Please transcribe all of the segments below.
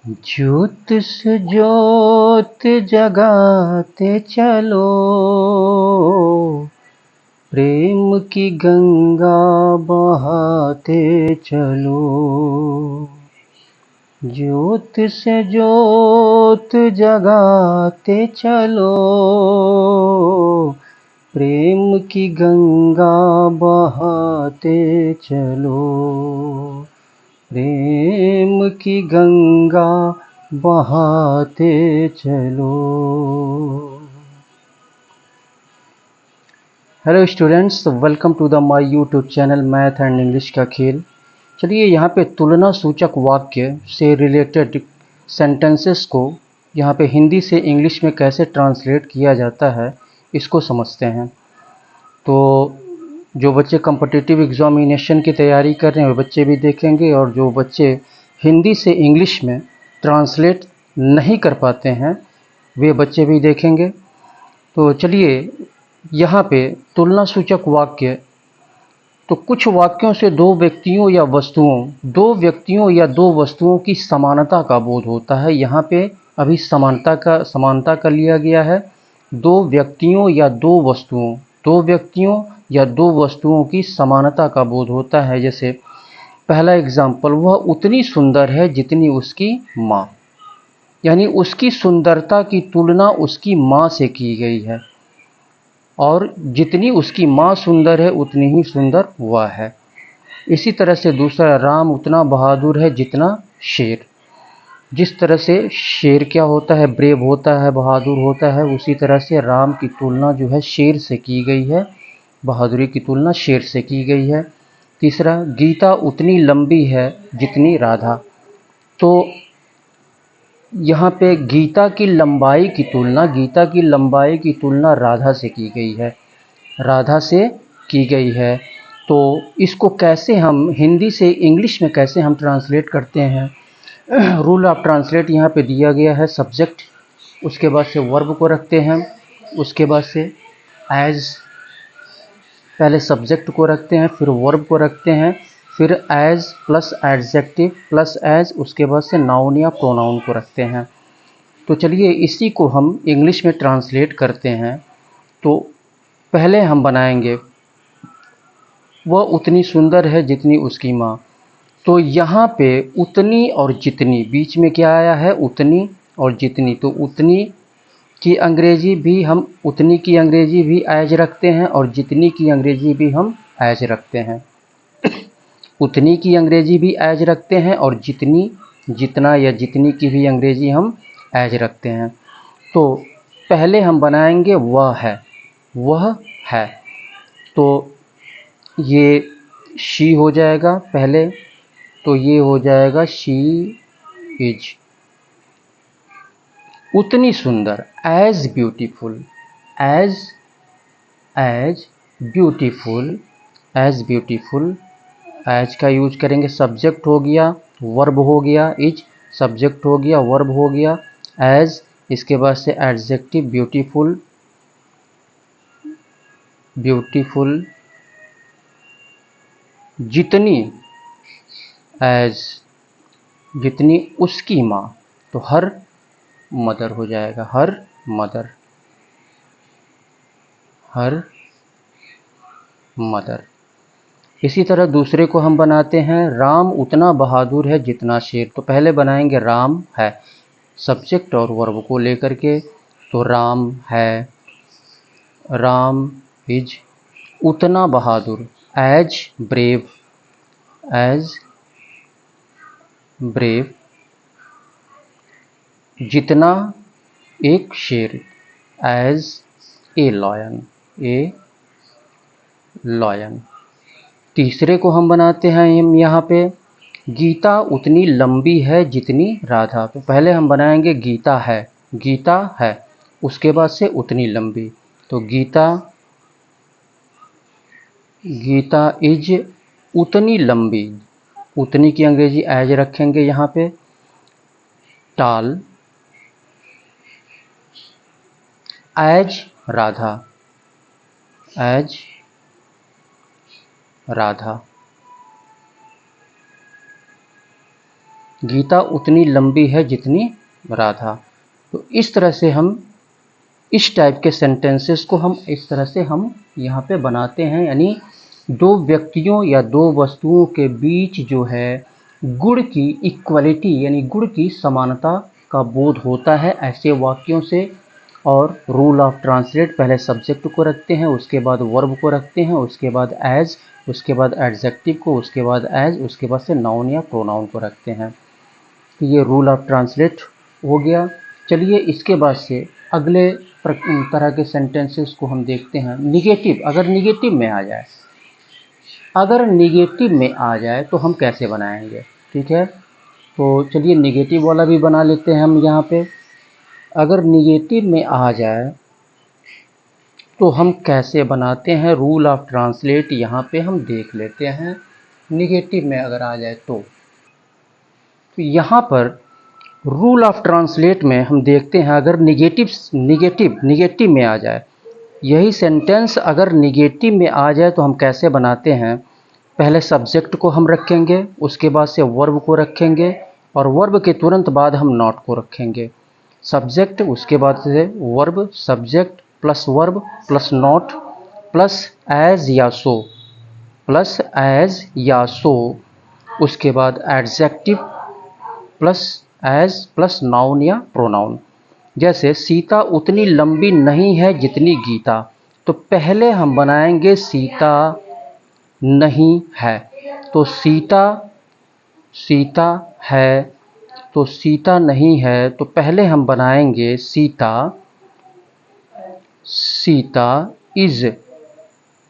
ज्योत से ज्योत जगाते चलो, प्रेम की गंगा बहाते चलो। ज्योत से ज्योत जगाते चलो, प्रेम की गंगा बहाते चलो। प्रेम की गंगा बहाते चलो। Hello students, welcome to the my YouTube channel math and English का खेल। चलिए यहाँ पे तुलना सूचक वाक्य से रिलेटेड सेंटेंसेस को यहाँ पे हिंदी से इंग्लिश में कैसे ट्रांसलेट किया जाता है इसको समझते हैं। तो जो बच्चे कॉम्पिटिटिव एग्जामिनेशन की तैयारी कर रहे हैं वो बच्चे भी देखेंगे, और जो बच्चे हिंदी से इंग्लिश में ट्रांसलेट नहीं कर पाते हैं वे बच्चे भी देखेंगे। तो चलिए यहाँ पे तुलना सूचक वाक्य, तो कुछ वाक्यों से दो व्यक्तियों या दो वस्तुओं की समानता का बोध होता है। यहाँ पे अभी समानता का लिया गया है। दो व्यक्तियों या दो वस्तुओं की समानता का बोध होता है। जैसे पहला एग्जाम्पल, वह उतनी सुंदर है जितनी उसकी माँ, यानी उसकी सुंदरता की तुलना उसकी माँ से की गई है, और जितनी उसकी माँ सुंदर है उतनी ही सुंदर वह है। इसी तरह से दूसरा, राम उतना बहादुर है जितना शेर। जिस तरह से शेर क्या होता है, ब्रेव होता है, बहादुर होता है, उसी तरह से राम की तुलना जो है शेर से की गई है, बहादुरी की तुलना शेर से की गई है। तीसरा, गीता उतनी लंबी है जितनी राधा। तो यहाँ पे गीता की लंबाई की तुलना राधा से की गई है, राधा से की गई है। तो इसको कैसे हम हिंदी से इंग्लिश में कैसे हम ट्रांसलेट करते हैं? रूल ऑफ ट्रांसलेट यहाँ पे दिया गया है। सब्जेक्ट, उसके बाद से वर्ब को रखते हैं, उसके बाद से एज, पहले सब्जेक्ट को रखते हैं, फिर वर्ब को रखते हैं, फिर as plus adjective plus as, उसके बाद से नाउन या प्रोनाउन को रखते हैं। तो चलिए इसी को हम इंग्लिश में ट्रांसलेट करते हैं। तो पहले हम बनाएंगे, वह उतनी सुंदर है जितनी उसकी माँ। तो यहाँ पे उतनी और जितनी, बीच में क्या आया है, उतनी और जितनी। तो उतनी की अंग्रेजी भी एज रखते हैं, और जितनी की अंग्रेजी भी हम एज रखते हैं। उतनी की अंग्रेजी भी एज रखते हैं, और जितना या जितनी की भी अंग्रेजी हम एज रखते हैं। तो पहले हम बनाएंगे वह है। तो ये शी हो जाएगा पहले, तो ये हो जाएगा शी इज। उतनी सुंदर, as beautiful, as beautiful, as का यूज करेंगे। सब्जेक्ट हो गया, वर्ब हो गया, इज सब्जेक्ट हो गया, वर्ब हो गया, एज, इसके बाद से एडजेक्टिव ब्यूटीफुल, जितनी, एज जितनी उसकी माँ, तो हर मदर हो जाएगा, हर मदर। इसी तरह दूसरे को हम बनाते हैं, राम उतना बहादुर है जितना शेर। तो पहले बनाएंगे राम है, सब्जेक्ट और वर्ब को लेकर के। तो राम है, राम इज उतना बहादुर, एज ब्रेव, जितना एक शेर, एज ए लॉयन। तीसरे को हम बनाते हैं यहाँ पे, गीता उतनी लंबी है जितनी राधा। तो पहले हम बनाएंगे गीता है, उसके बाद से उतनी लंबी। तो गीता इज उतनी लंबी, उतनी की अंग्रेजी एज रखेंगे यहाँ पे, टाल, एज राधा। गीता उतनी लंबी है जितनी राधा। तो इस तरह से हम इस टाइप के सेंटेंसेस को हम इस तरह से हम यहाँ पे बनाते हैं, यानी दो व्यक्तियों या दो वस्तुओं के बीच जो है गुण की इक्वलिटी यानी गुण की समानता का बोध होता है ऐसे वाक्यों से। और रूल ऑफ ट्रांसलेट, पहले सब्जेक्ट को रखते हैं, उसके बाद वर्ब को रखते हैं, उसके बाद एज, उसके बाद एडजेक्टिव को, उसके बाद एज, उसके बाद से नाउन या प्रोनाउन को रखते हैं। तो ये रूल ऑफ ट्रांसलेट हो गया। चलिए इसके बाद से अगले तरह के सेंटेंसेस को हम देखते हैं। निगेटिव, अगर निगेटिव में आ जाए, अगर निगेटिव में आ जाए तो हम कैसे बनाएंगे, ठीक है। तो चलिए निगेटिव वाला भी बना लेते हैं हम यहाँ पे। अगर निगेटिव में आ जाए तो हम कैसे बनाते हैं, रूल ऑफ ट्रांसलेट यहाँ पे हम देख लेते हैं। निगेटिव में अगर आ जाए तो यहाँ पर रूल ऑफ ट्रांसलेट में हम देखते हैं, अगर निगेटिव में आ जाए, यही सेंटेंस अगर निगेटिव में आ जाए तो हम कैसे बनाते हैं। पहले सब्जेक्ट को हम रखेंगे, उसके बाद से वर्ब को रखेंगे, और वर्ब के तुरंत बाद हम नॉट को रखेंगे। सब्जेक्ट, उसके बाद से verb, subject plus verb plus not plus as या सो, प्लस एज या सो, उसके बाद adjective plus as plus noun या प्रोनाउन। जैसे सीता उतनी लंबी नहीं है जितनी गीता, तो पहले हम बनाएंगे सीता नहीं है। तो सीता, सीता है, तो सीता नहीं है, तो पहले हम बनाएंगे सीता, सीता इज,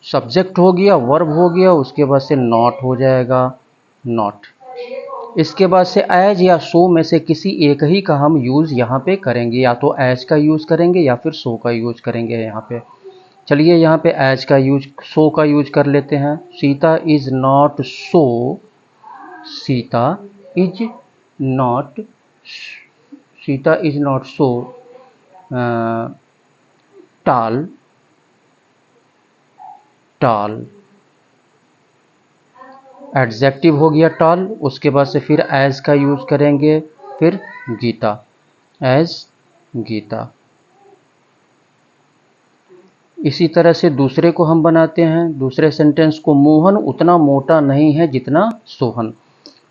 सब्जेक्ट हो गया, वर्ब हो गया, उसके बाद से नॉट हो जाएगा, नॉट। इसके बाद से एज या सो में से किसी एक ही का हम यूज़ यहाँ पे करेंगे, या तो एज का यूज़ करेंगे या फिर सो का यूज़ करेंगे यहाँ पे। चलिए यहाँ पे एज का यूज, सो का यूज कर लेते हैं। Sita is not so, Sita is not, Sita is not so टाल, टाल एडजेक्टिव हो गया टाल। उसके बाद से फिर एज का यूज करेंगे, फिर गीता, एज गीता। इसी तरह से दूसरे को हम बनाते हैं, दूसरे सेंटेंस को, मोहन उतना मोटा नहीं है जितना सोहन।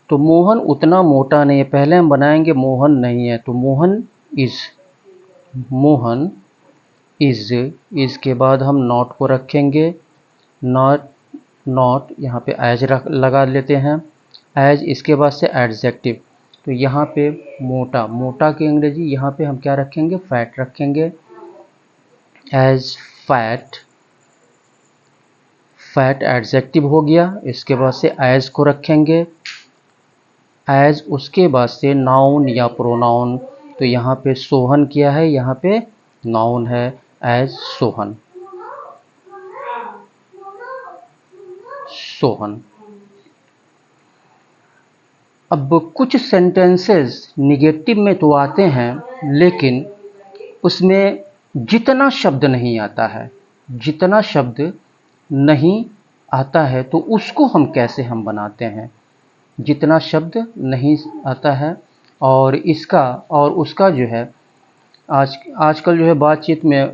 तो मोहन उतना मोटा नहीं है, पहले हम बनाएंगे मोहन नहीं है, तो मोहन इज, मोहन इज के बाद हम नॉट को रखेंगे, नॉट, नॉट यहाँ पे एज लगा लेते हैं, एज, इसके बाद से एडजेक्टिव। तो यहाँ पे मोटा, मोटा की अंग्रेजी यहाँ पे हम क्या रखेंगे, फैट रखेंगे, एज फैट, फैट एडजेक्टिव हो गया। इसके बाद से एज को रखेंगे, एज, उसके बाद से नाउन या प्रोनाउन। तो यहाँ पे सोहन क्या है, यहाँ पे नाउन है, एज सोहन, सोहन। अब कुछ सेंटेंसेस निगेटिव में तो आते हैं, लेकिन उसमें जितना शब्द नहीं आता है, जितना शब्द नहीं आता है, तो उसको हम कैसे हम बनाते हैं। जितना शब्द नहीं आता है, और इसका और उसका जो है आजकल जो है बातचीत में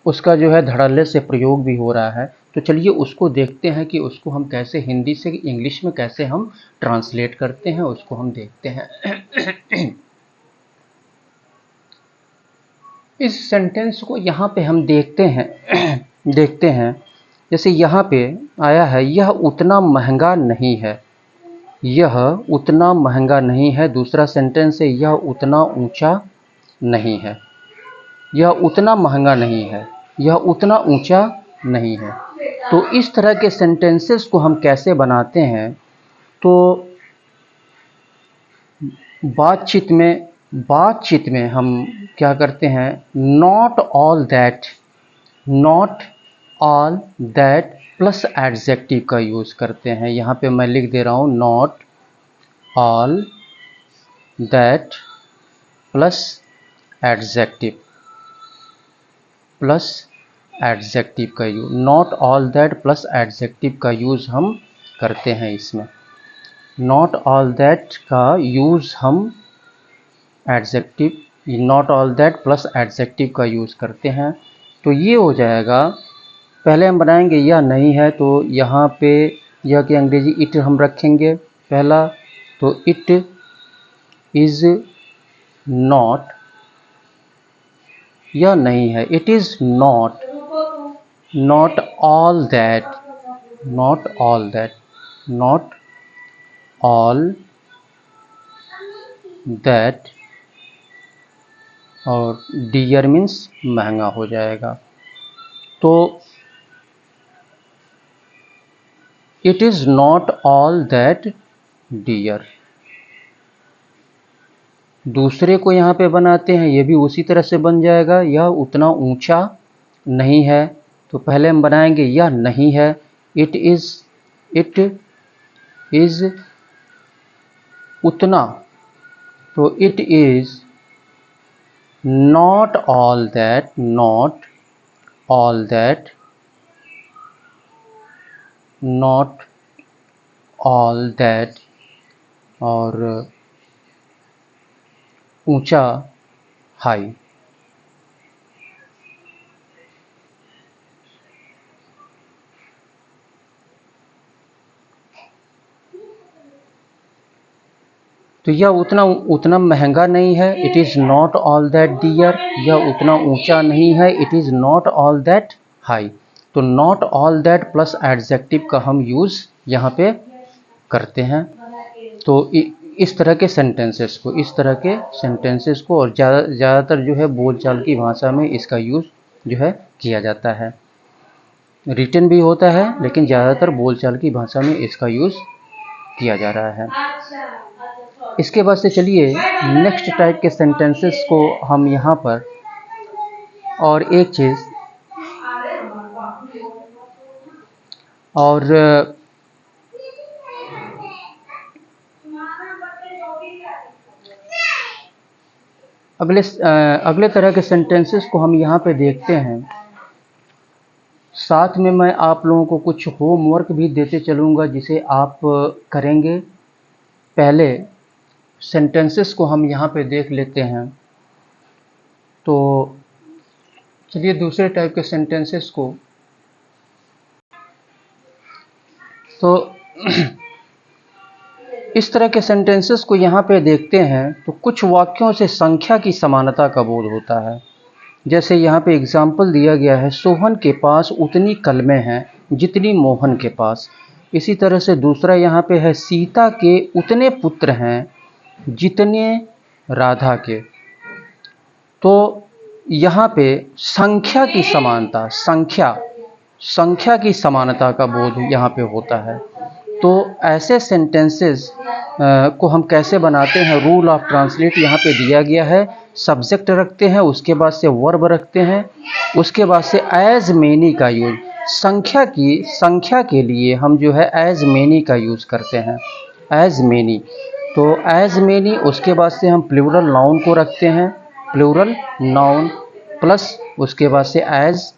उसका जो है धड़ल्ले से प्रयोग भी हो रहा है। तो चलिए उसको देखते हैं कि उसको हम कैसे हिंदी से इंग्लिश में कैसे हम ट्रांसलेट करते हैं, उसको हम देखते हैं। इस सेंटेंस को यहाँ पे हम देखते हैं, देखते हैं। जैसे यहाँ पे आया है, यह उतना महंगा नहीं है, यह उतना महंगा नहीं है। दूसरा सेंटेंस है, यह उतना ऊंचा नहीं है, यह उतना महंगा नहीं है, यह उतना ऊंचा नहीं है। तो इस तरह के सेंटेंसेस को हम कैसे बनाते हैं, तो बातचीत में हम क्या करते हैं, not all that, not all that plus adjective का यूज़ करते हैं। यहाँ पे मैं लिख दे रहा हूँ, not all that plus adjective, plus adjective का use, not all that plus adjective का यूज़ हम करते हैं इसमें। नॉट ऑल दैट का यूज़ हम adjective, not all that plus adjective का यूज़ करते हैं। तो ये हो जाएगा, पहले हम बनाएंगे या नहीं है, तो यहाँ पे यह कि अंग्रेजी इट हम रखेंगे पहला, तो इट इज़ नॉट, यह नहीं है, it is not, not all that, not all that, not all that, और डियर मीन्स महंगा हो जाएगा। तो it is not all that dear. दूसरे को यहाँ पे बनाते हैं, ये भी उसी तरह से बन जाएगा, यह उतना ऊंचा नहीं है। तो पहले हम बनाएंगे यह नहीं है, इट इज़ उतना, तो it is not all that, not all that, not all that, और ऊंचा हाई। तो यह उतना महंगा नहीं है, it is not all that dear, यह उतना ऊंचा नहीं है, it is not all that high. तो not all that plus adjective का हम यूज़ यहाँ पे करते हैं। तो इस तरह के सेंटेंसेस को, इस तरह के सेंटेंसेस को, और ज़्यादातर जो है बोलचाल की भाषा में इसका यूज़ जो है किया जाता है। रिटन भी होता है, लेकिन ज़्यादातर बोलचाल की भाषा में इसका यूज़ किया जा रहा है। इसके बाद से चलिए नेक्स्ट टाइप के सेंटेंसेस को हम यहाँ पर, और एक चीज़ और अगले तरह के सेंटेंसेस को हम यहाँ पे देखते हैं। साथ में मैं आप लोगों को कुछ होमवर्क भी देते चलूँगा जिसे आप करेंगे। पहले सेंटेंसेस को हम यहाँ पे देख लेते हैं। तो चलिए दूसरे टाइप के सेंटेंसेस को, तो इस तरह के सेंटेंसेस को यहाँ पे देखते हैं। तो कुछ वाक्यों से संख्या की समानता का बोध होता है। जैसे यहाँ पे एग्जाम्पल दिया गया है, सोहन के पास उतनी कलमें हैं जितनी मोहन के पास। इसी तरह से दूसरा यहाँ पे है, सीता के उतने पुत्र हैं जितने राधा के। तो यहाँ पे संख्या की समानता, संख्या की समानता का बोध यहाँ पे होता है। तो ऐसे सेंटेंसेस को हम कैसे बनाते हैं, रूल ऑफ ट्रांसलेट यहाँ पे दिया गया है। सब्जेक्ट रखते हैं, उसके बाद से वर्ब रखते हैं, उसके बाद से एज मेनी का यूज, संख्या के लिए हम जो है एज मेनी का यूज़ करते हैं, एज मेनी। तो एज मेनी, उसके बाद से हम प्लूरल नाउन को रखते हैं, प्लूरल नाउन प्लस उसके बाद से एज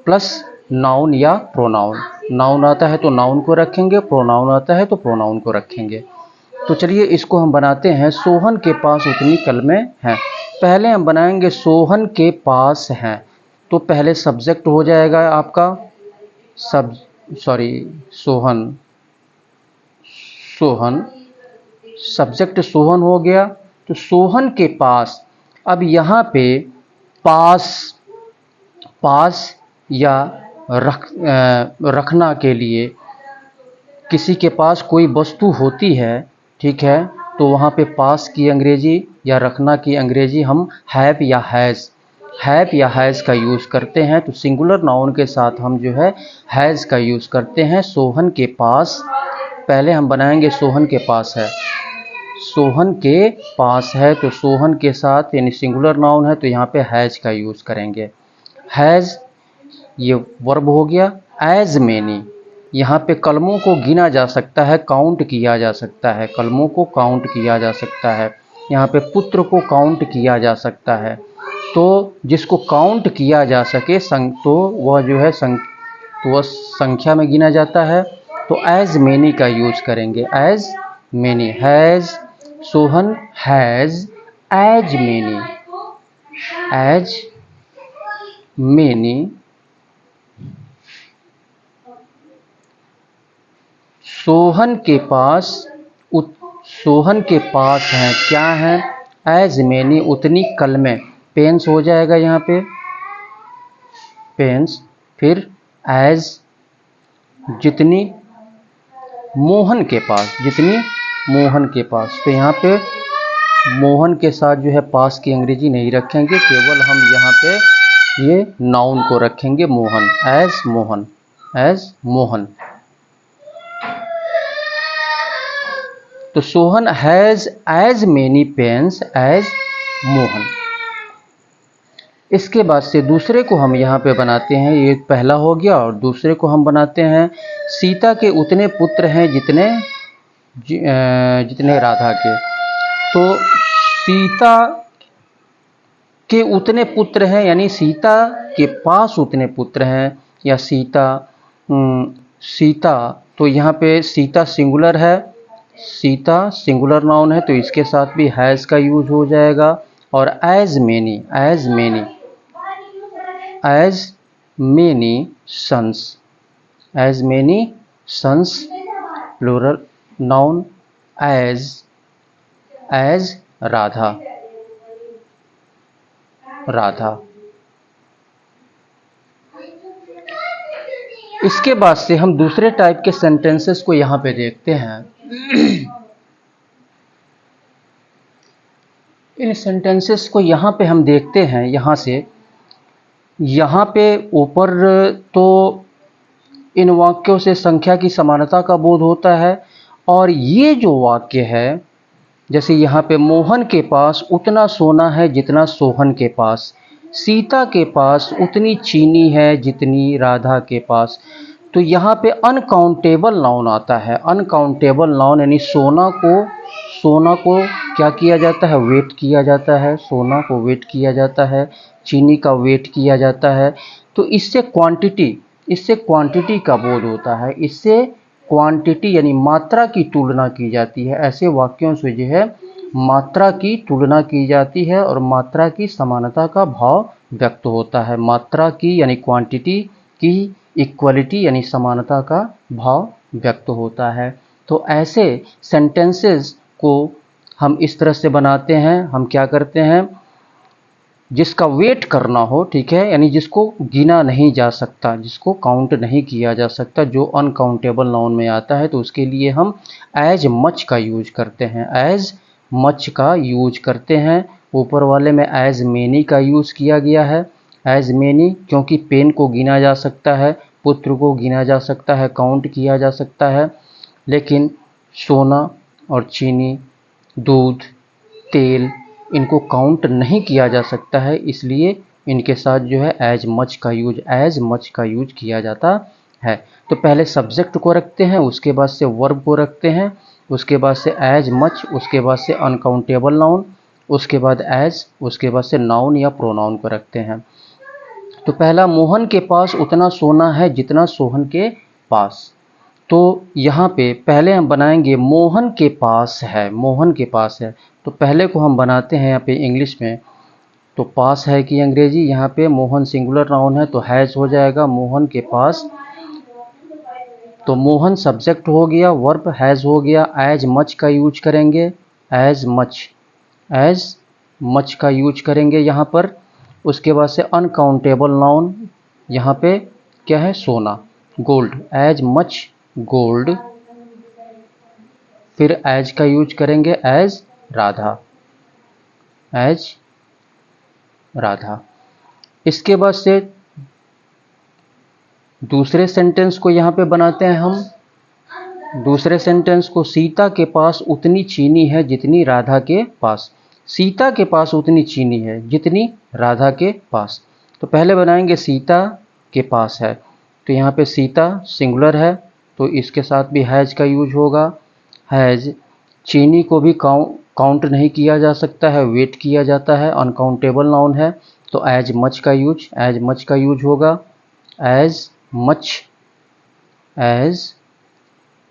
प्लस नाउन या प्रोनाउन। नाउन आता है तो नाउन को रखेंगे, प्रोनाउन आता है तो प्रोनाउन को रखेंगे। तो चलिए इसको हम बनाते हैं, सोहन के पास उतनी कलमें हैं। पहले हम बनाएंगे सोहन के पास हैं, तो पहले सब्जेक्ट हो जाएगा आपका सोहन, सब्जेक्ट सोहन हो गया। तो सोहन के पास, अब यहाँ पे पास या रखना के लिए, किसी के पास कोई वस्तु होती है, ठीक है, तो वहाँ पे पास की अंग्रेजी या रखना की अंग्रेजी हम हैव या हैज़ का यूज़ करते हैं। तो सिंगुलर नाउन के साथ हम जो है हैज़ का यूज़ करते हैं। सोहन के पास, पहले हम बनाएंगे सोहन के पास है, सोहन के पास है, तो सोहन के साथ यानी सिंगुलर नाउन है तो यहाँ पे हैज़ का यूज़ करेंगे। हैज़ ये वर्ब हो गया। एज मेनी, यहाँ पे कलमों को गिना जा सकता है, काउंट किया जा सकता है, कलमों को काउंट किया जा सकता है। यहाँ पे पुत्र को काउंट किया जा सकता है। तो जिसको काउंट किया जा सके तो वह जो है तो वह संख्या में गिना जाता है। तो एज मेनी का यूज करेंगे, as many, has, Sohan has as many, as many Sohan के पास सोहन के पास हैं, क्या हैं, as many उतनी कलमें, पेन्स हो जाएगा यहाँ पे, पेन्स, फिर as जितनी मोहन के पास, जितनी मोहन के पास। तो यहाँ पे मोहन के साथ जो है पास की अंग्रेजी नहीं रखेंगे, केवल हम यहाँ पे ये नाउन को रखेंगे मोहन, एज मोहन, एज मोहन। तो Sohan has as many pens as Mohan. इसके बाद से दूसरे को हम यहाँ पे बनाते हैं, ये पहला हो गया, और दूसरे को हम बनाते हैं, सीता के उतने पुत्र हैं जितने राधा के। तो सीता के उतने पुत्र हैं, यानी सीता के पास उतने पुत्र हैं, या सीता, तो यहाँ पे सीता सिंगुलर है, सीता सिंगुलर नाउन है, तो इसके साथ भी हैज़ का यूज हो जाएगा। और as many, as many, as many sons, as many sons plural noun, as Radha, Radha. इसके बाद से हम दूसरे टाइप के सेंटेंसेस को यहाँ पे देखते हैं। इन सेंटेंसेस को यहाँ पे हम देखते हैं, यहाँ पे ऊपर तो इन वाक्यों से संख्या की समानता का बोध होता है, और ये जो वाक्य है, जैसे यहाँ पे मोहन के पास उतना सोना है जितना सोहन के पास, सीता के पास उतनी चीनी है जितनी राधा के पास। तो यहाँ पे अनकाउंटेबल नाउन आता है, अनकाउंटेबल नाउन यानी सोना को क्या किया जाता है, वेट किया जाता है, सोना को वेट किया जाता है, चीनी का वेट किया जाता है। तो इससे क्वांटिटी का बोध होता है, इससे क्वांटिटी यानी मात्रा की तुलना की जाती है। ऐसे वाक्यों से जो है मात्रा की तुलना की जाती है और मात्रा की समानता का भाव व्यक्त होता है। मात्रा की यानी क्वांटिटी की इक्वलिटी यानी समानता का भाव व्यक्त होता है। तो ऐसे सेंटेंसेस को हम इस तरह से बनाते हैं, हम क्या करते हैं, जिसका वेट करना हो, ठीक है, यानी जिसको गिना नहीं जा सकता, जिसको काउंट नहीं किया जा सकता, जो अनकाउंटेबल नाउन में आता है, तो उसके लिए हम एज मच का यूज करते हैं, एज मच का यूज करते हैं। ऊपर वाले में एज मेनी का यूज़ किया गया है, एज मेनी क्योंकि पेन को गिना जा सकता है, पुत्र को गिना जा सकता है, काउंट किया जा सकता है, लेकिन सोना और चीनी, दूध, तेल, इनको काउंट नहीं किया जा सकता है, इसलिए इनके साथ जो है एज मच का यूज किया जाता है। तो पहले सब्जेक्ट को रखते हैं, उसके बाद से वर्ब को रखते हैं, उसके बाद से एज मच, उसके बाद से अनकाउंटेबल नाउन, उसके बाद एज, उसके बाद से नाउन या प्रोनाउन को रखते हैं। तो पहला, मोहन के पास उतना सोना है जितना सोहन के पास। तो यहाँ पे पहले हम बनाएंगे मोहन के पास है, मोहन के पास है। तो पहले को हम बनाते हैं यहाँ पे इंग्लिश में, तो पास है कि अंग्रेजी, यहाँ पे मोहन सिंगुलर नाउन है तो हैज़ हो जाएगा, मोहन के पास। तो मोहन सब्जेक्ट हो गया, वर्ब हैज़ हो गया, एज मच का यूज करेंगे, एज मच का यूज करेंगे यहाँ पर। उसके बाद से अनकाउंटेबल नाउन, यहाँ पे क्या है, सोना, गोल्ड, एज मच गोल्ड। फिर एज का यूज करेंगे, एज राधा, एज राधा। इसके बाद से दूसरे सेंटेंस को यहाँ पे बनाते हैं हम। दूसरे सेंटेंस को, सीता के पास उतनी चीनी है जितनी राधा के पास। सीता के पास उतनी चीनी है जितनी राधा के पास। तो पहले बनाएंगे सीता के पास है, तो यहाँ पे सीता सिंगुलर है तो इसके साथ भी हैज़ का यूज होगा, हैज़। चीनी को भी काउंट नहीं किया जा सकता है, वेट किया जाता है, अनकाउंटेबल नाउन है, तो एज मच का यूज होगा, as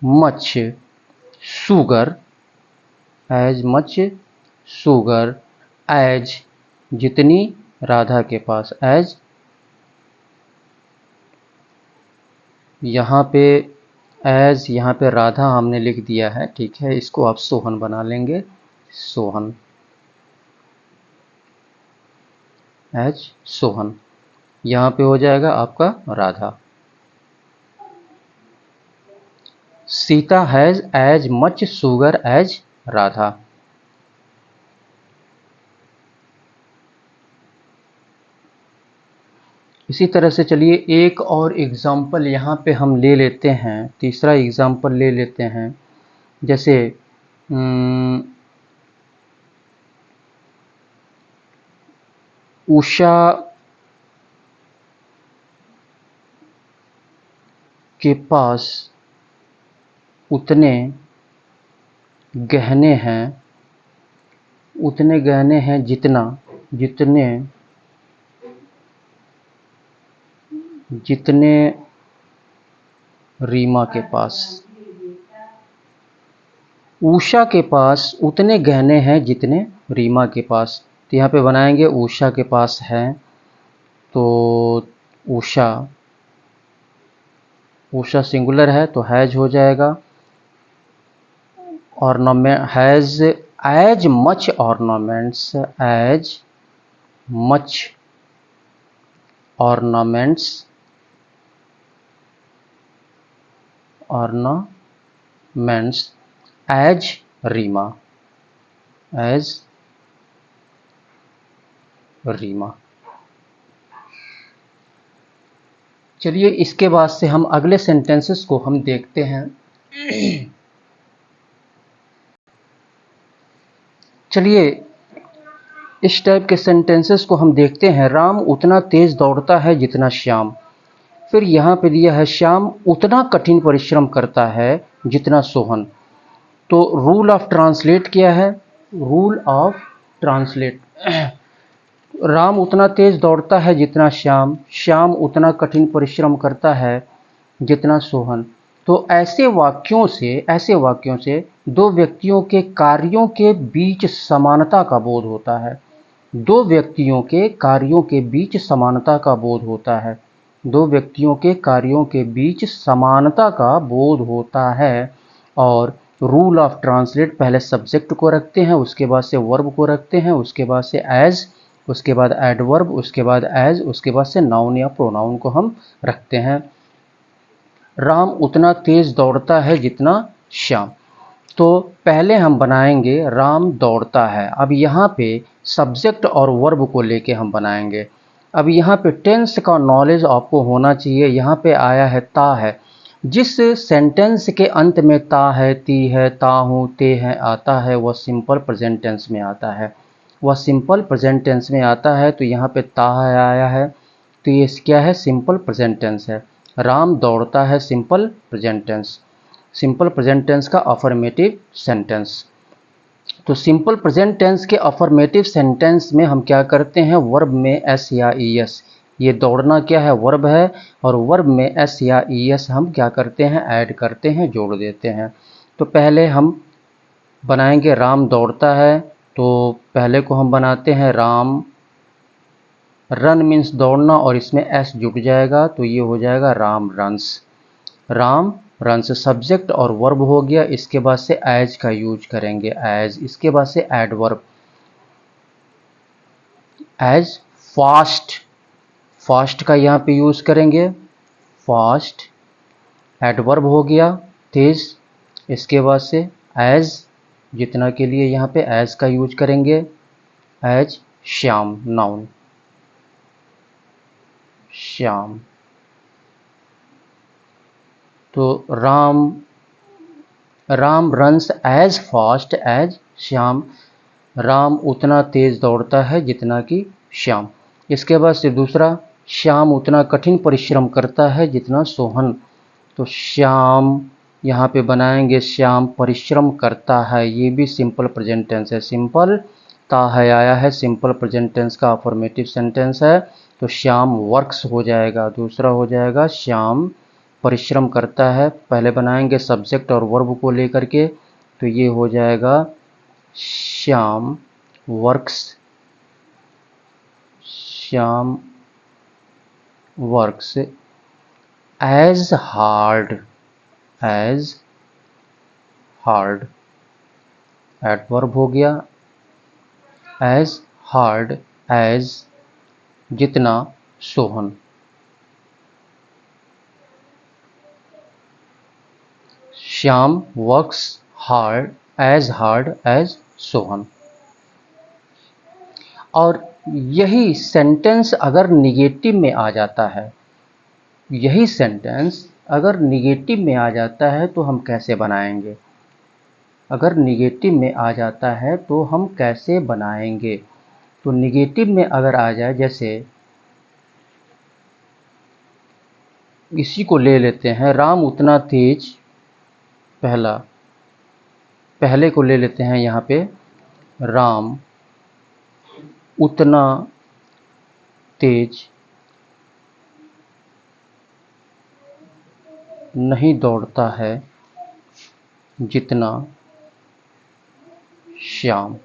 much sugar as much sugar as, जितनी राधा के पास, एज, यहाँ पे एज, यहाँ पे राधा हमने लिख दिया है, ठीक है, इसको आप सोहन बना लेंगे, सोहन, एज सोहन, यहाँ पे हो जाएगा आपका Radha. Sita has as much sugar as Radha. इसी तरह से चलिए एक और एग्जाम्पल यहाँ पे हम ले लेते हैं, तीसरा एग्जाम्पल ले लेते हैं। जैसे उषा के पास उतने गहने हैं, उतने गहने हैं जितना, जितने, जितने रीमा के पास। उषा के पास उतने गहने हैं जितने रीमा के पास। तो यहाँ पे बनाएंगे उषा के पास है, तो उषा, उषा सिंगुलर है तो हैज हो जाएगा, ornament has as much ornaments, as much ornaments, ornaments as Reema, as Reema. चलिए इसके बाद से हम अगले सेंटेंसेस को हम देखते हैं। चलिए इस टाइप के सेंटेंसेस को हम देखते हैं। राम उतना तेज दौड़ता है जितना श्याम। फिर यहाँ पे दिया है श्याम उतना कठिन परिश्रम करता है जितना सोहन। तो रूल ऑफ ट्रांसलेट क्या है? रूल ऑफ ट्रांसलेट, राम उतना तेज दौड़ता है जितना श्याम, श्याम उतना कठिन परिश्रम करता है जितना सोहन। तो ऐसे वाक्यों से दो व्यक्तियों के कार्यों के बीच समानता का बोध होता है। दो व्यक्तियों के कार्यों के बीच समानता का बोध होता है। दो व्यक्तियों के कार्यों के बीच समानता का बोध होता है। और रूल ऑफ ट्रांसलेट, पहले सब्जेक्ट को रखते हैं, उसके बाद से वर्ब को रखते हैं, उसके बाद से एज, उसके बाद एडवर्ब, उसके बाद एज, उसके बाद से नाउन या प्रोनाउन को हम रखते हैं। राम उतना तेज दौड़ता है जितना श्याम। तो पहले हम बनाएंगे राम दौड़ता है। अब यहाँ पे सब्जेक्ट और वर्ब को लेके हम बनाएंगे। अब यहाँ पे टेंस का नॉलेज आपको होना चाहिए। यहाँ पे आया है ता है, जिस सेंटेंस के अंत में ता है, ती है, ता हूँ, ते है आता है, वह सिंपल प्रेजेंट टेंस में आता है, वह सिंपल प्रेजेंट टेंस में आता है। तो यहाँ पे ता है आया है, तो ये क्या है? सिंपल प्रेजेंट टेंस है। राम दौड़ता है simple present tense, simple present tense का अफर्मेटिव सेंटेंस। तो सिंपल प्रेजेंट टेंस के अफर्मेटिव सेंटेंस में हम क्या करते हैं? वर्ब में एस या ई एस, ये दौड़ना क्या है? वर्ब है, और वर्ब में एस या ई एस हम क्या करते हैं? ऐड करते हैं, जोड़ देते हैं। तो पहले हम बनाएंगे राम दौड़ता है, तो पहले को हम बनाते हैं राम, रन मीन्स दौड़ना और इसमें एस जुड़ जाएगा, तो ये हो जाएगा Ram runs. Ram runs subject और वर्ब हो गया। इसके बाद से एज का यूज करेंगे, एज। इसके बाद से एडवर्ब, एज फास्ट, फास्ट का यहाँ पे यूज करेंगे, फास्ट। एडवर्ब हो गया तेज। इसके बाद से एज, जितना के लिए यहाँ पे एज का यूज करेंगे, एज श्याम, नाउन, श्याम। तो Ram, Ram runs as fast as Shyam, Ram उतना तेज दौड़ता है जितना कि श्याम। इसके बाद से दूसरा, श्याम उतना कठिन परिश्रम करता है जितना सोहन। तो श्याम यहाँ पे बनाएंगे श्याम परिश्रम करता है, ये भी सिंपल प्रेजेंट टेंस है, सिंपल ता है आया है, सिंपल प्रेजेंट टेंस का अफर्मेटिव सेंटेंस है। तो श्याम वर्क्स हो जाएगा। दूसरा हो जाएगा श्याम परिश्रम करता है। पहले बनाएंगे सब्जेक्ट और वर्ब को लेकर के, तो ये हो जाएगा Shyam works, Shyam works as hard, as hard, adverb हो गया, एज हार्ड एज जितना Sohan, Shyam works hard as Sohan. और यही सेंटेंस अगर निगेटिव में आ जाता है, यही सेंटेंस अगर निगेटिव में आ जाता है तो हम कैसे बनाएंगे? अगर निगेटिव में आ जाता है तो हम कैसे बनाएंगे? तो निगेटिव में अगर आ जाए, जैसे इसी को ले लेते हैं, राम उतना तेज, पहले को ले लेते हैं यहाँ पे, राम उतना तेज नहीं दौड़ता है जितना श्याम,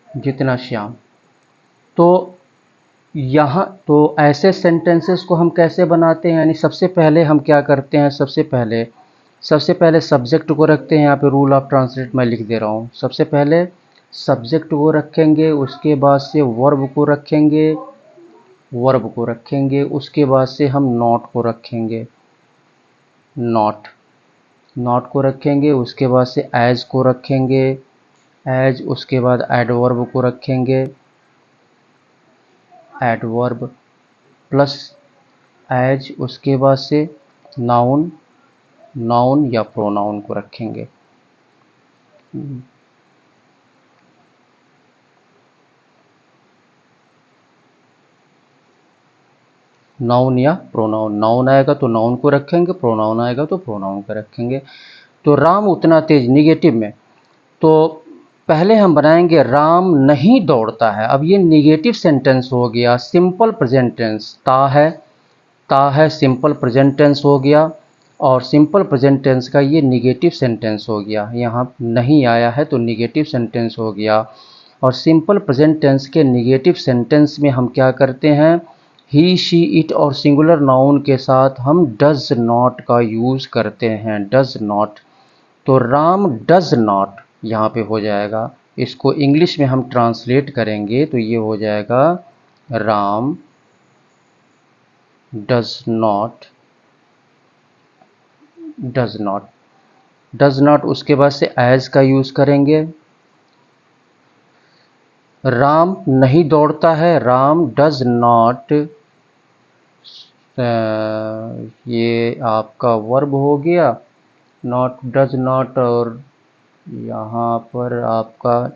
जितना श्याम। तो यहाँ तो ऐसे सेंटेंसेस को हम कैसे बनाते हैं? यानी सबसे पहले हम क्या करते हैं, सबसे पहले सब्जेक्ट को रखते हैं। यहाँ पे रूल ऑफ ट्रांसलेट मैं लिख दे रहा हूँ। सबसे पहले सब्जेक्ट को रखेंगे, उसके बाद से वर्ब को रखेंगे, उसके बाद से हम नॉट को रखेंगे, नॉट को रखेंगे, उसके बाद से एज को रखेंगे, एज, उसके बाद एडवर्ब को रखेंगे, एडवर्ब प्लस एज, उसके बाद से नाउन या प्रोनाउन को रखेंगे। नाउन या प्रोनाउन, नाउन आएगा तो नाउन को रखेंगे, प्रोनाउन आएगा तो प्रोनाउन को रखेंगे। तो राम उतना तेज निगेटिव में, तो पहले हम बनाएंगे राम नहीं दौड़ता है। अब ये निगेटिव सेंटेंस हो गया, सिंपल प्रेजेंट टेंस, ता है सिंपल प्रेजेंट टेंस हो गया, और सिंपल प्रेजेंट टेंस का ये निगेटिव सेंटेंस हो गया। यहाँ नहीं आया है तो निगेटिव सेंटेंस हो गया। और सिंपल प्रेजेंट टेंस के निगेटिव सेंटेंस में हम क्या करते हैं, ही, शी, इट और सिंगुलर नाउन के साथ हम डज नॉट का यूज़ करते हैं, डज नॉट। तो राम डज नॉट यहाँ पे हो जाएगा। इसको इंग्लिश में हम ट्रांसलेट करेंगे तो ये हो जाएगा, Ram does not, does not, उसके बाद से एज का यूज़ करेंगे। राम नहीं दौड़ता है, राम डज नॉट, ये आपका वर्ब हो गया, नॉट, डज नॉट, और यहाँ पर आपका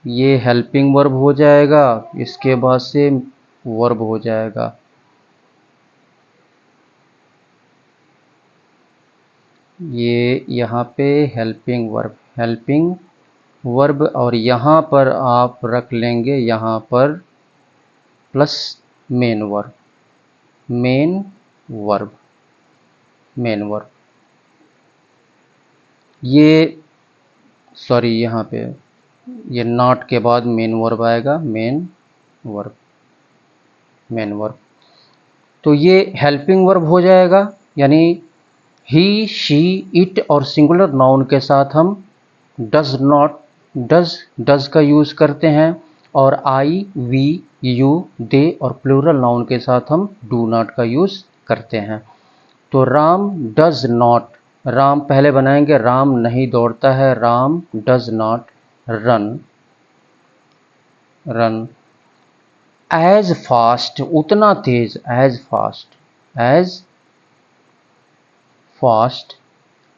ये हेल्पिंग वर्ब हो जाएगा, इसके बाद से वर्ब हो जाएगा। ये यहाँ पे हेल्पिंग वर्ब, और यहाँ पर आप रख लेंगे, यहाँ पर प्लस मेन वर्ब। ये सॉरी, यहाँ पे ये नॉट के बाद मेन वर्ब आएगा, मेन वर्ब। तो ये हेल्पिंग वर्ब हो जाएगा, यानी ही, शी, इट और सिंगुलर नाउन के साथ हम डज नॉट, डज का यूज़ करते हैं, और आई, वी, यू, दे और प्लूरल नाउन के साथ हम डू नॉट का यूज़ करते हैं। तो राम डज नॉट, राम पहले बनाएंगे, राम नहीं दौड़ता है, Ram does not run as fast, उतना तेज, एज फास्ट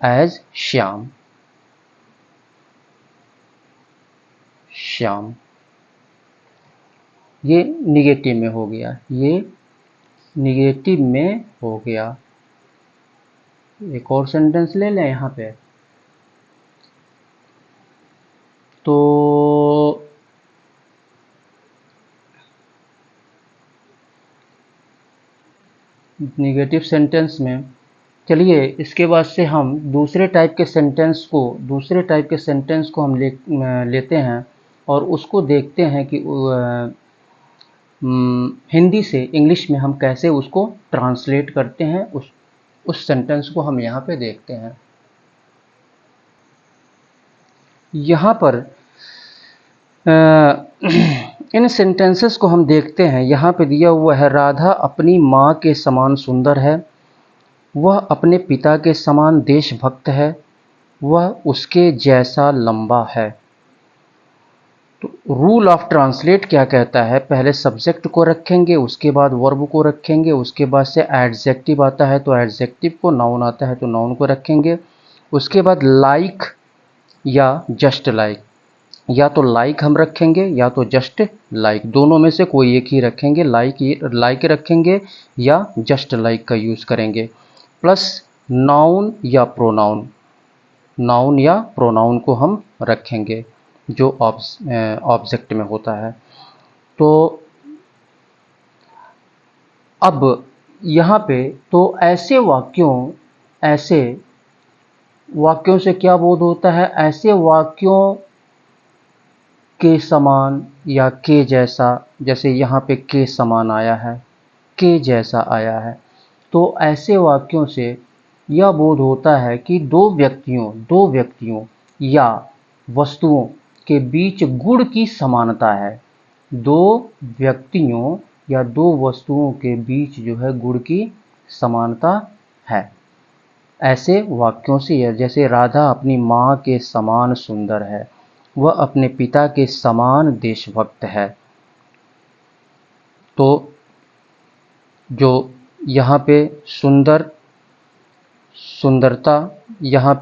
एज श्याम, ये निगेटिव में हो गया, एक और सेंटेंस ले लें यहाँ पे। तो निगेटिव सेंटेंस में चलिए इसके बाद से हम दूसरे टाइप के सेंटेंस को हम लेते हैं और उसको देखते हैं कि हिंदी से इंग्लिश में हम कैसे उसको ट्रांसलेट करते हैं। उस सेंटेंस को हम यहाँ पे देखते हैं। यहाँ पर इन सेंटेंसेस को हम देखते हैं। यहाँ पे दिया हुआ है, राधा अपनी माँ के समान सुंदर है, वह अपने पिता के समान देशभक्त है, वह उसके जैसा लंबा है। तो रूल ऑफ ट्रांसलेट क्या कहता है, पहले सब्जेक्ट को रखेंगे, उसके बाद वर्ब को रखेंगे, उसके बाद से एडजेक्टिव आता है तो एडजेक्टिव को, नाउन आता है तो नाउन को रखेंगे, उसके बाद लाइक या जस्ट लाइक, या तो लाइक हम रखेंगे या तो जस्ट लाइक, दोनों में से कोई एक ही रखेंगे। लाइक रखेंगे या जस्ट लाइक का यूज़ करेंगे, प्लस नाउन या प्रोनाउन को हम रखेंगे जो ऑब्जेक्ट में होता है। तो अब यहाँ पे तो ऐसे वाक्यों से क्या बोध होता है, ऐसे वाक्यों के समान या के जैसा, जैसे यहाँ पे के समान आया है, के जैसा आया है, तो ऐसे वाक्यों से यह बोध होता है कि दो व्यक्तियों या वस्तुओं के बीच गुण की समानता है। दो व्यक्तियों या दो वस्तुओं के बीच जो है गुण की समानता है। ऐसे वाक्यों से, जैसे राधा अपनी माँ के समान सुंदर है, वह अपने पिता के समान देशभक्त है। तो जो यहाँ पे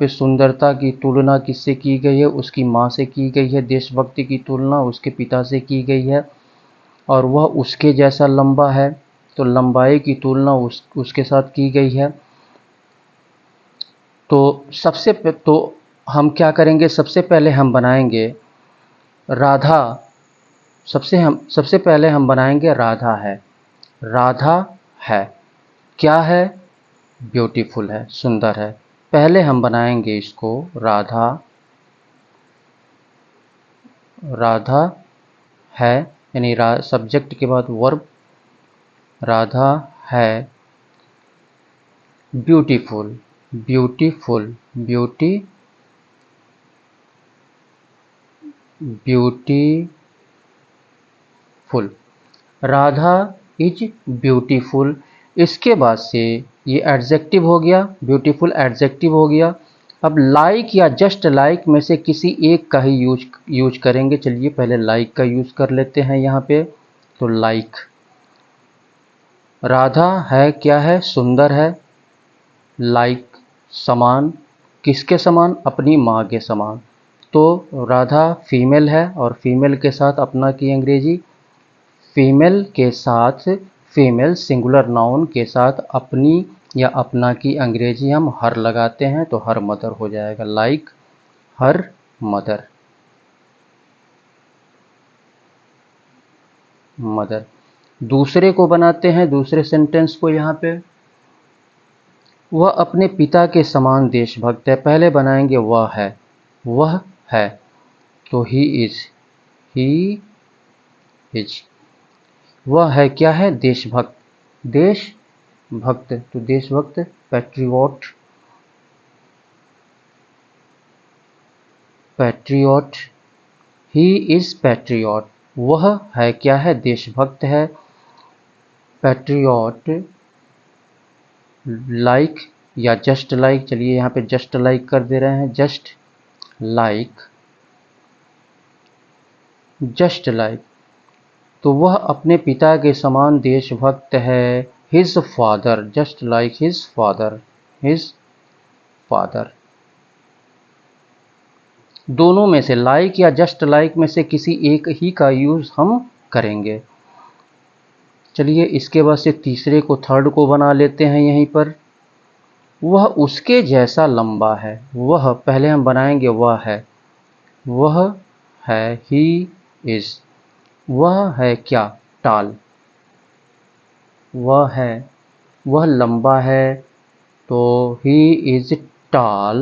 सुंदरता की तुलना किससे की गई है, उसकी माँ से की गई है। देशभक्ति की तुलना उसके पिता से की गई है। और वह उसके जैसा लंबा है, तो लंबाई की तुलना उसके साथ की गई है। तो हम क्या करेंगे, सबसे पहले हम बनाएंगे राधा। सबसे पहले हम बनाएंगे राधा है क्या है, ब्यूटीफुल है, सुंदर है। पहले हम बनाएंगे इसको राधा है, यानी सब्जेक्ट के बाद वर्ब, राधा है ब्यूटीफुल। Radha is beautiful. इसके बाद से ये एडजेक्टिव हो गया, ब्यूटीफुल एडजेक्टिव हो गया। अब लाइक या जस्ट लाइक में से किसी एक का ही यूज करेंगे। चलिए पहले लाइक का यूज कर लेते हैं यहाँ पे। तो लाइक, राधा है क्या है, सुंदर है। लाइक समान, किसके समान, अपनी माँ के समान। तो राधा फीमेल है और फीमेल के साथ अपना की अंग्रेजी, फीमेल के साथ फीमेल सिंगुलर नाउन के साथ अपनी या अपना की अंग्रेजी हम हर लगाते हैं तो हर मदर हो जाएगा। Like her mother. दूसरे को बनाते हैं, दूसरे सेंटेंस को। यहाँ पे वह अपने पिता के समान देशभक्त है। पहले बनाएंगे वह है, तो ही इज। वह है क्या है, देशभक्त। तो देशभक्त पैट्रियट। He is patriot. वह है क्या है, देशभक्त है। पैट्रियट लाइक या जस्ट लाइक, चलिए यहाँ पे जस्ट लाइक कर दे रहे हैं। Just like. तो वह अपने पिता के समान देशभक्त है। His father, just like his father. दोनों में से, लाइक या जस्ट लाइक में से किसी एक ही का यूज हम करेंगे। चलिए इसके बाद से तीसरे को, थर्ड को बना लेते हैं यहीं पर। वह उसके जैसा लंबा है। वह पहले हम बनाएंगे वह है ही इज। वह है क्या, टाल। वह लंबा है तो he is tall,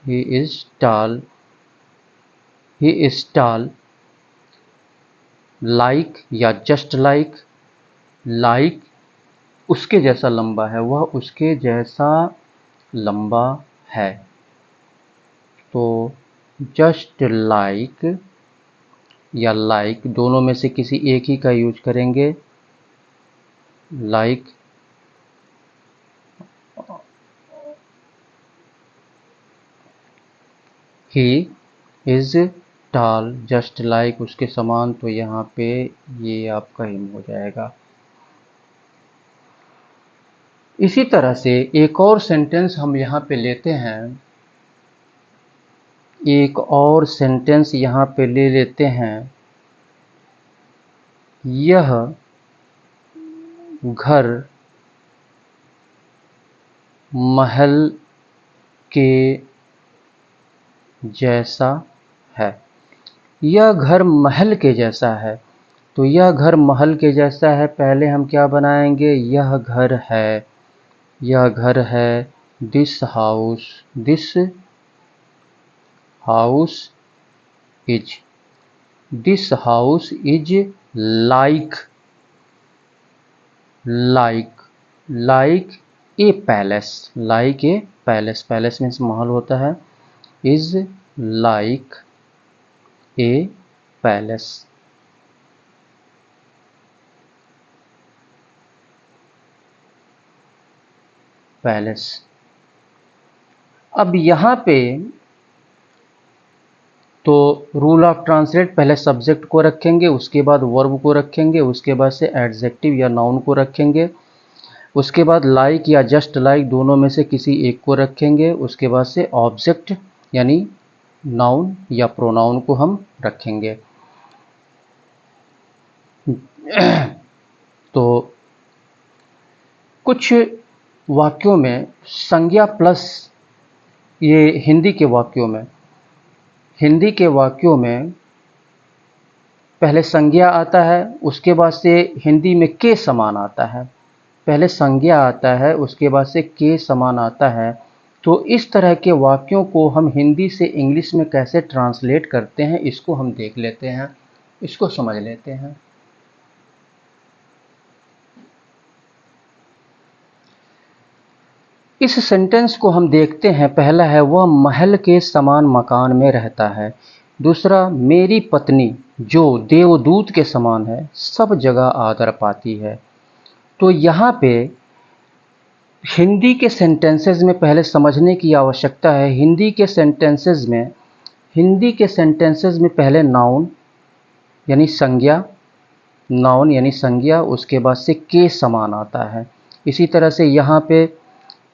he is tall, he is tall, like या जस्ट लाइक, लाइक उसके जैसा लंबा है, वह उसके जैसा लंबा है। तो जस्ट लाइक या लाइक दोनों में से किसी एक ही का यूज करेंगे। Like he is tall, just like उसके समान, तो यहाँ पे ये आपका हिम हो जाएगा। इसी तरह से एक और सेंटेंस हम यहाँ पे लेते हैं, एक और सेंटेंस यहाँ पे ले लेते हैं। यह घर महल के जैसा है, यह घर महल के जैसा है। तो यह घर महल के जैसा है, पहले हम क्या बनाएंगे, यह घर है, यह घर है, this house, this house is, this house is like, like, like a palace, like a palace, palace means महल होता है, is like a palace. Palace. अब यहाँ पे तो रूल ऑफ ट्रांसलेट, पहले सब्जेक्ट को रखेंगे, उसके बाद वर्ब को रखेंगे, उसके बाद से एडजेक्टिव या नाउन को रखेंगे, उसके बाद लाइक या जस्ट लाइक दोनों में से किसी एक को रखेंगे, उसके बाद से ऑब्जेक्ट यानी नाउन या प्रोनाउन को हम रखेंगे। तो कुछ वाक्यों में संज्ञा प्लस, ये हिंदी के वाक्यों में, हिंदी के वाक्यों में पहले संज्ञा आता है, उसके बाद से हिंदी में के समान आता है, पहले संज्ञा आता है उसके बाद से के समान आता है। तो इस तरह के वाक्यों को हम हिंदी से इंग्लिश में कैसे ट्रांसलेट करते हैं, इसको हम देख लेते हैं, इसको समझ लेते हैं। इस सेंटेंस को हम देखते हैं, पहला है वह महल के समान मकान में रहता है, दूसरा मेरी पत्नी जो देवदूत के समान है सब जगह आदर पाती है। तो यहाँ पे हिंदी के सेंटेंसेस में पहले समझने की आवश्यकता है, हिंदी के सेंटेंसेस में, हिंदी के सेंटेंसेस में पहले नाउन यानी संज्ञा, नाउन यानी संज्ञा, उसके बाद से के समान आता है। इसी तरह से यहाँ पे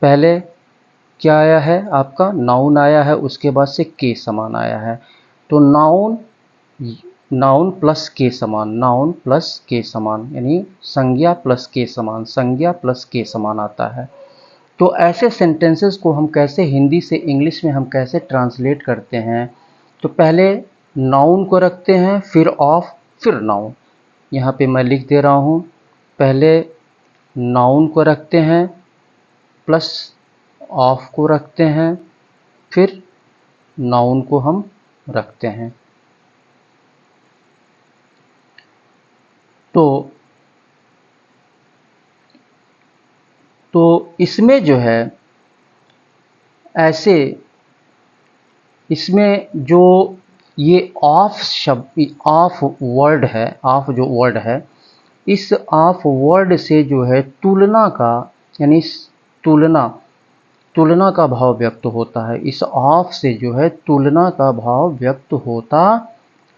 पहले क्या आया है, आपका नाउन आया है, उसके बाद से के समान आया है। तो नाउन, नाउन प्लस के समान, नाउन प्लस के समान यानी संज्ञा प्लस के समान, संज्ञा प्लस के समान आता है। तो ऐसे सेंटेंसेस को हम कैसे हिंदी से इंग्लिश में हम कैसे ट्रांसलेट करते हैं, तो पहले नाउन को रखते हैं, फिर ऑफ, फिर नाउन। यहाँ पे मैं लिख दे रहा हूँ, पहले नाउन को रखते हैं, प्लस ऑफ को रखते हैं, फिर नाउन को हम रखते हैं। तो इसमें जो है ऐसे, इसमें जो ये ऑफ शब्द, ऑफ वर्ड है, ऑफ जो वर्ड है, इस ऑफ वर्ड से जो है तुलना का यानी तुलना, तुलना का भाव व्यक्त होता है। इस ऑफ से जो है तुलना का भाव व्यक्त होता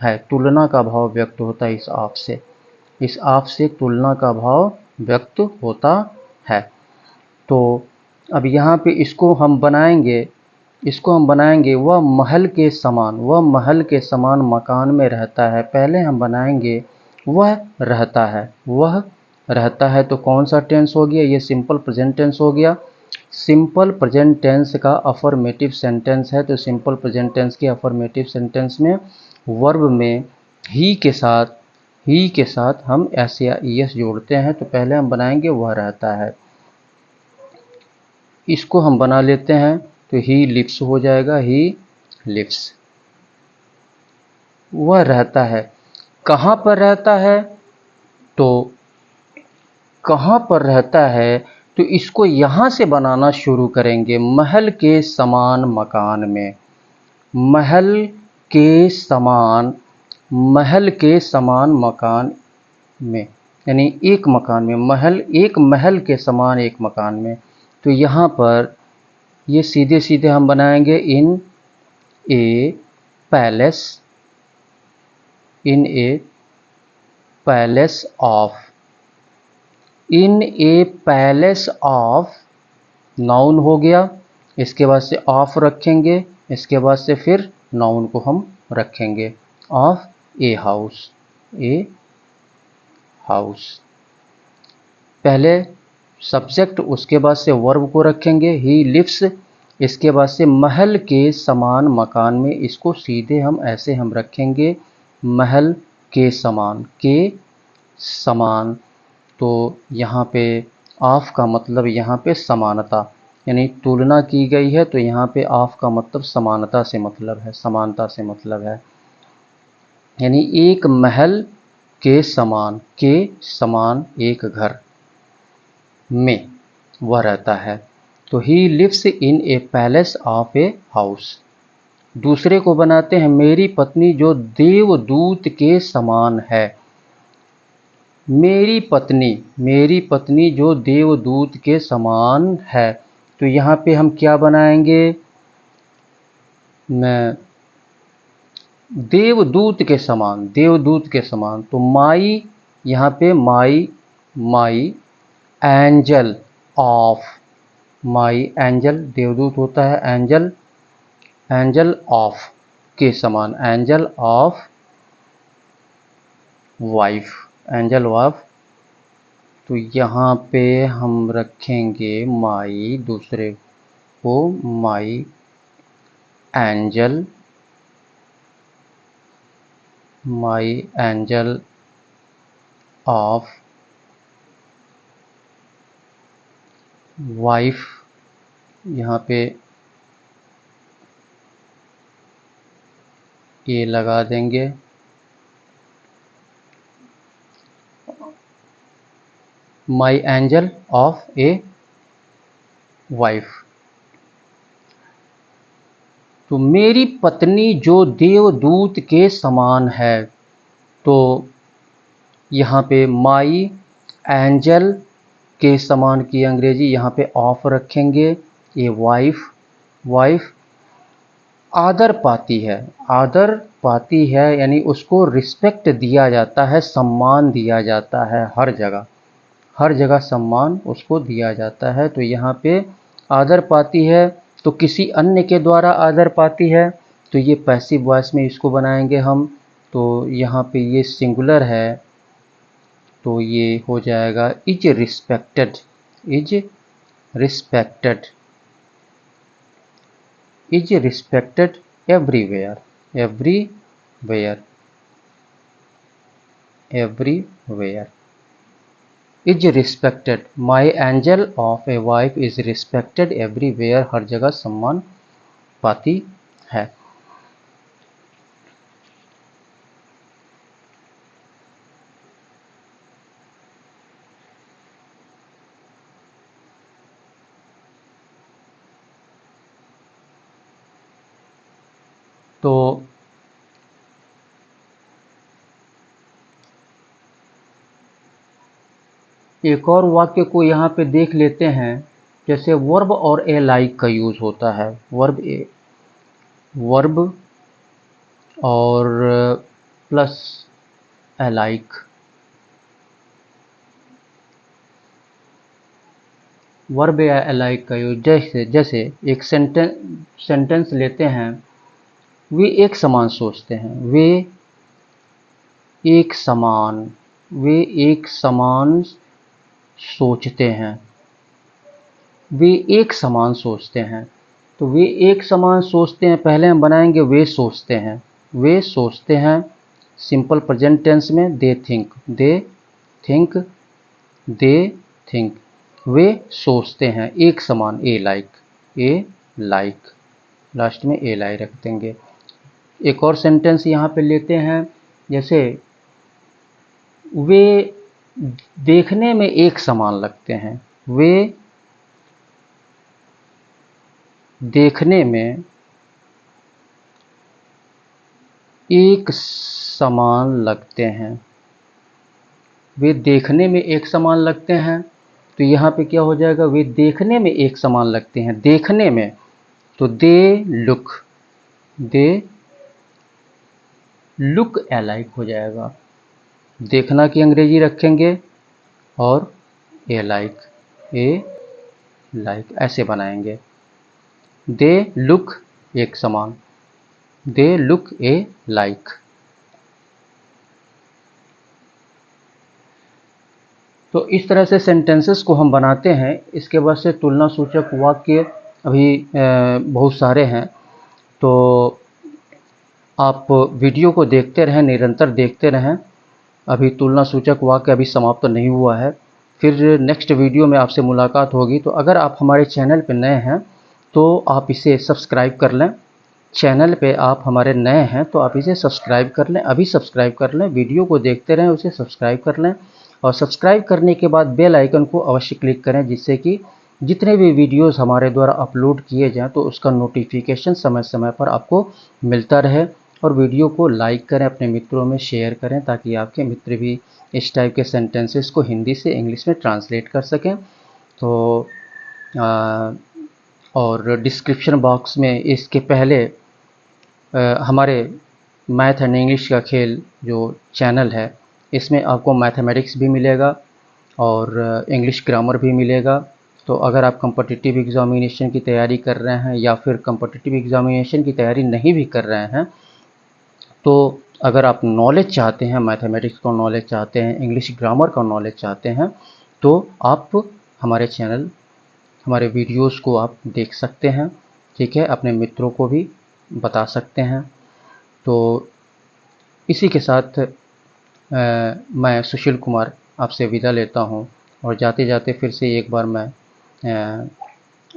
है, तुलना का भाव व्यक्त होता है इस ऑफ से, इस ऑफ से तुलना का भाव व्यक्त होता है। तो अब यहाँ पे इसको हम बनाएंगे, इसको हम बनाएंगे वह महल के समान, वह महल के समान मकान में रहता है। पहले हम बनाएंगे वह रहता है, वह रहता है, तो कौन सा टेंस हो गया, ये सिंपल प्रेजेंट टेंस हो गया। सिंपल प्रेजेंट टेंस का अफर्मेटिव सेंटेंस है, तो सिंपल प्रेजेंट टेंस के अफर्मेटिव सेंटेंस में वर्ब में ही के साथ, ही के साथ हम एस या ई एस जोड़ते हैं। तो पहले हम बनाएंगे वह रहता है, इसको हम बना लेते हैं तो ही लिव्स हो जाएगा, ही लिव्स। वह रहता है। कहाँ पर रहता है? तो कहाँ पर रहता है तो इसको यहाँ से बनाना शुरू करेंगे, महल के समान मकान में। महल के समान, महल के समान मकान में, यानी एक मकान में, महल, एक महल के समान एक मकान में। तो यहाँ पर ये सीधे सीधे हम बनाएंगे, in a palace, in a palace of, in a palace of, noun हो गया, इसके बाद से ऑफ रखेंगे, इसके बाद से फिर नाउन को हम रखेंगे, of a house, a house. पहले सब्जेक्ट, उसके बाद से वर्ब को रखेंगे, ही लिव्स, इसके बाद से महल के समान मकान में, इसको सीधे हम ऐसे हम रखेंगे, महल के समान, के समान। तो यहाँ पे ऑफ का मतलब यहाँ पे समानता, यानी तुलना की गई है, तो यहाँ पे ऑफ का मतलब समानता से मतलब है, समानता से मतलब है, यानी एक महल के समान एक घर में वह रहता है। तो he lives in a palace of a house. दूसरे को बनाते हैं, मेरी पत्नी जो देवदूत के समान है। मेरी पत्नी जो देवदूत के समान है। तो यहाँ पे हम क्या बनाएंगे? मैं देवदूत के समान, देवदूत के समान। तो माई, यहाँ पे my, my angel of, my angel देवदूत होता है, एंजल, एंजल ऑफ के समान, angel of wife, angel of. तो यहाँ पे हम रखेंगे माई, दूसरे को my angel, my angel of wife. यहाँ पे ये लगा देंगे, my angel of a wife. तो मेरी पत्नी जो देवदूत के समान है। तो यहाँ पे माई एंजल के समान की अंग्रेजी यहाँ पे ऑफ रखेंगे, ये वाइफ, वाइफ आदर पाती है, आदर पाती है, यानी उसको रिस्पेक्ट दिया जाता है, सम्मान दिया जाता है, हर जगह, हर जगह सम्मान उसको दिया जाता है। तो यहाँ पे आदर पाती है, तो किसी अन्य के द्वारा आदर पाती है, तो ये पैसिव वॉइस में इसको बनाएंगे हम। तो यहाँ पे ये सिंगुलर है, तो ये हो जाएगा is respected, is respected, is respected everywhere, everywhere, everywhere is respected. My angel of a wife is respected everywhere, हर जगह सम्मान पाती है। तो एक और वाक्य को यहाँ पे देख लेते हैं, जैसे वर्ब और ए लाइक का यूज़ होता है, वर्ब ए, वर्ब और प्लस ए लाइक, वर्ब या ए लाइक का यूज, जैसे जैसे एक सेंटेंस लेते हैं, वे एक समान सोचते हैं, वे एक समान, वे एक समान सोचते हैं, वे एक समान सोचते हैं। तो वे एक समान सोचते हैं, पहले हम बनाएंगे वे सोचते हैं, वे सोचते हैं, सिंपल प्रेजेंट टेंस में they think, they think, they think. वे सोचते हैं, एक समान, ए लाइक, लास्ट में ए लाइक रख देंगे। एक और सेंटेंस यहाँ पे लेते हैं, जैसे वे देखने में एक समान लगते हैं, वे देखने में एक समान लगते हैं, वे देखने में एक समान लगते हैं। तो यहाँ पे क्या हो जाएगा, वे देखने में एक समान लगते हैं, देखने में, तो दे लुक अलाइक हो जाएगा। देखना की अंग्रेजी रखेंगे और ए लाइक ऐसे बनाएंगे। दे लुक एक समान, दे लुक ए लाइक। तो इस तरह से सेंटेंसेस को हम बनाते हैं। इसके बाद से तुलना सूचक वाक्य अभी बहुत सारे हैं, तो आप वीडियो को देखते रहें, निरंतर देखते रहें। अभी तुलना सूचक वाक्य अभी समाप्त नहीं हुआ है, फिर नेक्स्ट वीडियो में आपसे मुलाकात होगी। तो अगर आप हमारे चैनल पर नए हैं तो आप इसे सब्सक्राइब कर लें। चैनल पे आप हमारे नए हैं तो आप इसे सब्सक्राइब कर लें, अभी सब्सक्राइब कर लें, वीडियो को देखते रहें, उसे सब्सक्राइब कर लें। और सब्सक्राइब करने के बाद बेल आइकन को अवश्य क्लिक करें, जिससे कि जितने भी वीडियोस हमारे द्वारा अपलोड किए जाएं तो उसका नोटिफिकेशन समय समय पर आपको मिलता रहे। और वीडियो को लाइक करें, अपने मित्रों में शेयर करें, ताकि आपके मित्र भी इस टाइप के सेंटेंसेस को हिंदी से इंग्लिश में ट्रांसलेट कर सकें। तो और डिस्क्रिप्शन बॉक्स में इसके पहले हमारे मैथ एंड इंग्लिश का खेल जो चैनल है, इसमें आपको मैथमेटिक्स भी मिलेगा और इंग्लिश ग्रामर भी मिलेगा। तो अगर आप कॉम्पिटिटिव एग्जामिनेशन की तैयारी कर रहे हैं या फिर कॉम्पिटिटिव एग्जामिनेशन की तैयारी नहीं भी कर रहे हैं, तो अगर आप नॉलेज चाहते हैं, मैथमेटिक्स का नॉलेज चाहते हैं, इंग्लिश ग्रामर का नॉलेज चाहते हैं, तो आप हमारे चैनल, हमारे वीडियोस को आप देख सकते हैं। ठीक है, अपने मित्रों को भी बता सकते हैं। तो इसी के साथ मैं सुशील कुमार आपसे विदा लेता हूं, और जाते जाते फिर से एक बार मैं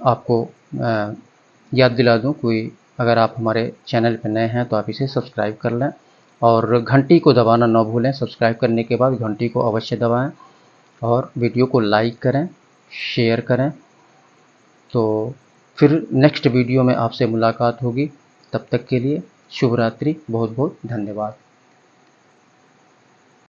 आपको याद दिला दूं, कोई अगर आप हमारे चैनल पर नए हैं तो आप इसे सब्सक्राइब कर लें और घंटी को दबाना ना भूलें। सब्सक्राइब करने के बाद घंटी को अवश्य दबाएं और वीडियो को लाइक करें, शेयर करें। तो फिर नेक्स्ट वीडियो में आपसे मुलाकात होगी। तब तक के लिए शुभ रात्रि, बहुत बहुत धन्यवाद।